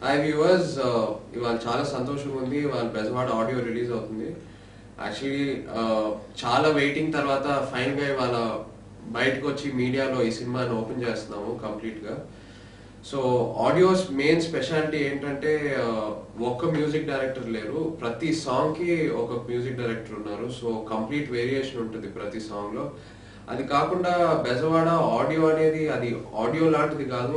Hi viewers, ఇవాళ చాలా సంతోషంగా ఉంది. ఇవాళ బెజవాడ ఆడియో రిలీజ్ అవుతుంది. యాక్చువల్లీ చాలా వెయిటింగ్ తర్వాత ఫైనల్ గా ఇవాళ బయటకు వచ్చి మీడియాలో ఈ సినిమాని ఓపెన్ చేస్తున్నాము కంప్లీట్ గా. సో ఆడియోస్ మెయిన్ స్పెషాలిటీ ఏంటంటే ఒక్క మ్యూజిక్ డైరెక్టర్ లేరు, ప్రతి సాంగ్ కి ఒక మ్యూజిక్ డైరెక్టర్ ఉన్నారు. సో కంప్లీట్ వేరియేషన్ ఉంటుంది ప్రతి సాంగ్ లో. అది కాకుండా బెజవాడ ఆడియో అనేది అది ఆడియో లాంటిది కాదు,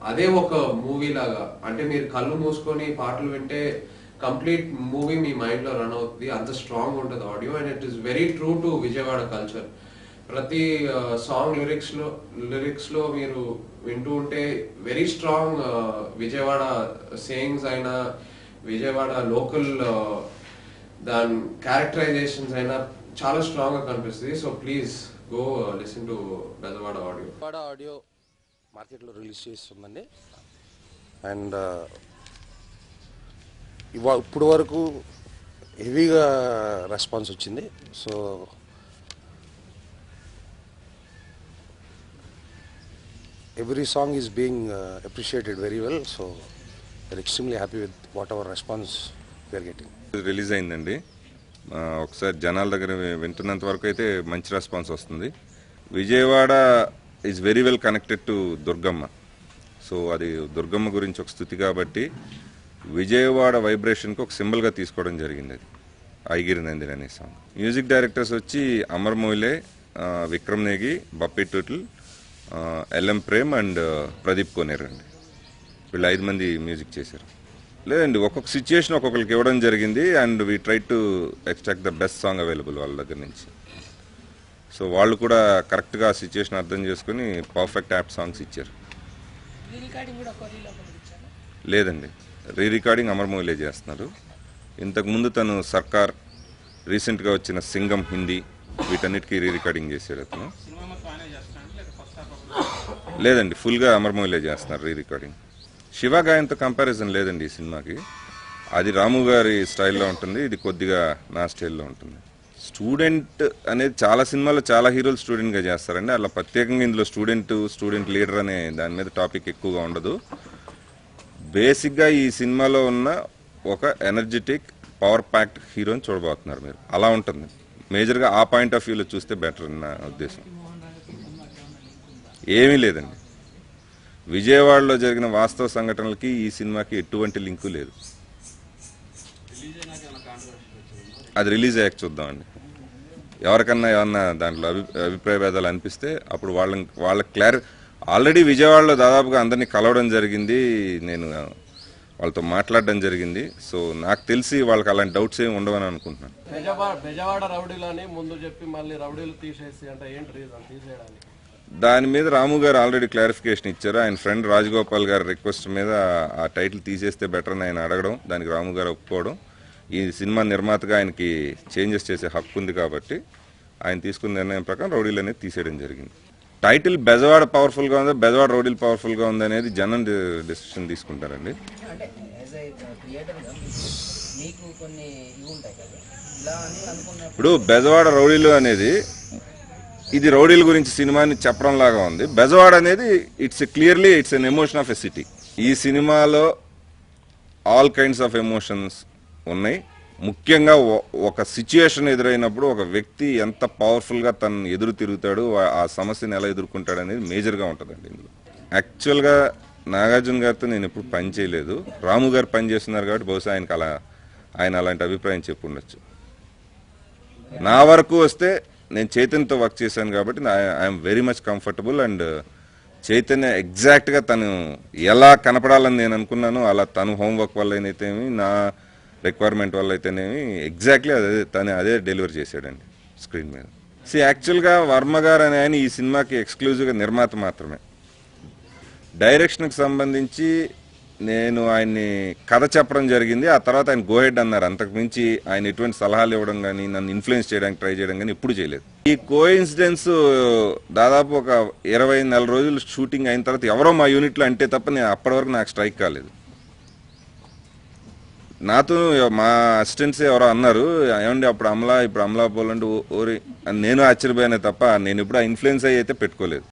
అదే ఒక మూవీ లాగా. అంటే మీరు కళ్ళు మూసుకొని పాటలు వింటే కంప్లీట్ మూవీ మీ మైండ్ లో రన్ అవుతుంది, అంత స్ట్రాంగ్ ఉంటుంది audio. And it is very true to Vijayawada culture. ప్రతి సాంగ్ లిరిక్స్ లో మీరు వింటూ ఉంటే వెరీ స్ట్రాంగ్ విజయవాడ సేయింగ్స్ అయినా, విజయవాడ లోకల్ దాని క్యారెక్టరైజేషన్స్ అయినా చాలా స్ట్రాంగ్ గా కనిపిస్తుంది. So please go listen to Bezawada audio. Bezawada audio మార్కెట్లో రిలీజ్ చేస్తుందండి. అండ్ ఇప్పుడు వరకు హెవీగా రెస్పాన్స్ వచ్చింది. So every song is being appreciated very well. So we are extremely happy with whatever response we are getting. Release అయిందండి. ఒకసారి జనాల దగ్గర వింటున్నంత వరకు అయితే మంచి రెస్పాన్స్ వస్తుంది. Vijayawada is very well connected to Durgamma. So అది దుర్గమ్మ గురించి ఒక స్థుతి కాబట్టి విజయవాడ వైబ్రేషన్కి ఒక సింబల్గా తీసుకోవడం జరిగింది. అది ఐగిరి నందిని అనే సాంగ్. మ్యూజిక్ డైరెక్టర్స్ వచ్చి అమర్ మొయిలే, విక్రమ్ నేగి, బప్పి టూటిల్, ఎల్ఎం ప్రేమ్ అండ్ ప్రదీప్ కోనేర్ అండి. వీళ్ళు 5 మంది మ్యూజిక్ చేశారు. లేదండి, ఒక్కొక్క సిచ్యుయేషన్ ఒక్కొక్కరికి ఇవ్వడం జరిగింది. And we try to extract the best song available వాళ్ళ దగ్గర నుంచి. సో వాళ్ళు కూడా కరెక్ట్గా ఆ సిచ్యుయేషన్ అర్థం చేసుకుని పర్ఫెక్ట్ యాప్ సాంగ్స్ ఇచ్చారు. లేదండి, రీ రికార్డింగ్ అమర్ మొయిలే చేస్తున్నారు. ఇంతకుముందు తను సర్కార్, రీసెంట్గా వచ్చిన సింగం హిందీ, వీటన్నిటికీ రీ రికార్డింగ్ చేశారు అతను. లేదండి, ఫుల్గా అమర్ మొయిలే చేస్తున్నారు రీ రికార్డింగ్. శివ గాయంతో కంపారిజన్ లేదండి ఈ సినిమాకి. అది రాము గారి స్టైల్లో ఉంటుంది, ఇది కొద్దిగా నా స్టైల్లో ఉంటుంది. స్టూడెంట్ అనేది చాలా సినిమాల్లో చాలా హీరోలు స్టూడెంట్గా చేస్తారండి. అలా ప్రత్యేకంగా ఇందులో స్టూడెంట్ లీడర్ అనే దాని మీద టాపిక్ ఎక్కువగా ఉండదు. బేసిక్గా ఈ సినిమాలో ఉన్న ఒక ఎనర్జెటిక్ పవర్ ప్యాక్డ్ హీరోని చూడబోతున్నారు మీరు. అలా ఉంటుంది మేజర్గా. ఆ పాయింట్ ఆఫ్ వ్యూలో చూస్తే బెటర్ అని నా ఉద్దేశం. ఏమీ లేదండి, విజయవాడలో జరిగిన వాస్తవ సంఘటనలకి ఈ సినిమాకి ఎటువంటి లింకు లేదు. అది రిలీజ్ అయ్యాక చూద్దామండి. ఎవరికన్నా ఏమన్నా దాంట్లో అభిప్రాయ భేదాలు అనిపిస్తే అప్పుడు వాళ్ళ ఆల్రెడీ విజయవాడలో దాదాపుగా అందరినీ కలవడం జరిగింది, నేను వాళ్ళతో మాట్లాడడం జరిగింది. సో నాకు తెలిసి వాళ్ళకి అలాంటి డౌట్స్ ఏమి ఉండవని అనుకుంటున్నాను. బెజవాడ రౌడీలని ముందు చెప్పి మళ్ళీ రౌడీలు తీసేసి అంటే ఏంటి రీజన్ తీసేయడానికి? దాని మీద రాము గారు ఆల్రెడీ క్లారిఫికేషన్ ఇచ్చారు. ఆయన ఫ్రెండ్ రాజగోపాల్ గారి రిక్వెస్ట్ మీద ఆ టైటిల్ తీసేస్తే బెటర్ అని ఆయన అడగడం, దానికి రాము గారు ఒప్పుకోవడం. ఈ సినిమా నిర్మాతగా ఆయనకి చేంజెస్ చేసే హక్కు ఉంది కాబట్టి ఆయన తీసుకున్న నిర్ణయం ప్రకారం రౌడీలు అనేది తీసేయడం జరిగింది. టైటిల్ బెజవాడ పవర్ఫుల్గా ఉందా, బెజవాడ రౌడీలు పవర్ఫుల్గా ఉంది అనేది జనం డెసిషన్ తీసుకుంటారండి. ఇప్పుడు బెజవాడ రౌడీలు అనేది ఇది రౌడీల గురించి సినిమాని చెప్పడం లాగా ఉంది. బెజవాడ అనేది it's an emotion of a city. ఈ సినిమాలో ఆల్ కైండ్స్ ఆఫ్ ఎమోషన్స్ ఉన్నాయి. ముఖ్యంగా ఒక సిచ్యుయేషన్ ఎదురైనప్పుడు ఒక వ్యక్తి ఎంత పవర్ఫుల్గా తను ఎదురు తిరుగుతాడు, ఆ సమస్యను ఎలా ఎదుర్కొంటాడు అనేది మేజర్గా ఉంటుందండి ఇందులో. యాక్చువల్గా నాగార్జున గారితో నేను ఎప్పుడు పని చేయలేదు, రాము గారు పని చేస్తున్నారు కాబట్టి బహుశా ఆయన అలాంటి అభిప్రాయం చెప్పి ఉండొచ్చు. నా వరకు వస్తే నేను చైతన్యతో వర్క్ చేశాను కాబట్టి I'm very much comfortable. And Chaitanya ఎగ్జాక్ట్గా తను ఎలా కనపడాలని నేను అనుకున్నాను అలా తను హోంవర్క్ వల్ల అయితేనేమి, నా రిక్వైర్మెంట్ వల్ల అయితేనేమి ఎగ్జాక్ట్లీ అదే డెలివర్ చేశాడండి స్క్రీన్ మీద. యాక్చువల్గా వర్మ గారు అనే ఆయన ఈ సినిమాకి ఎక్స్క్లూజివ్గా నిర్మాత మాత్రమే. డైరెక్షన్కి సంబంధించి నేను ఆయన్ని కథ చెప్పడం జరిగింది, ఆ తర్వాత ఆయన గోహెడ్ అన్నారు. అంతకుమించి ఆయన ఎటువంటి సలహాలు ఇవ్వడం కానీ నన్ను ఇన్ఫ్లుయెన్స్ చేయడానికి ట్రై చేయడం కానీ ఎప్పుడు చేయలేదు. ఈ కోఇన్సిడెన్స్ దాదాపు ఒక 20 నెల రోజులు షూటింగ్ అయిన తర్వాత ఎవరో మా యూనిట్లో అంటే తప్ప నేను అప్పటి వరకు నాకు స్ట్రైక్ కాలేదు. నాతో మా అసిస్టెంట్స్ ఎవరో అన్నారు, ఏమండి అప్పుడు ఇప్పుడు అమలా పోలండి ఓరి అని. నేను ఆశ్చర్యపోయానే తప్ప నేను ఇప్పుడు ఆ ఇన్ఫ్లుయెన్స్ అయితే పెట్టుకోలేదు.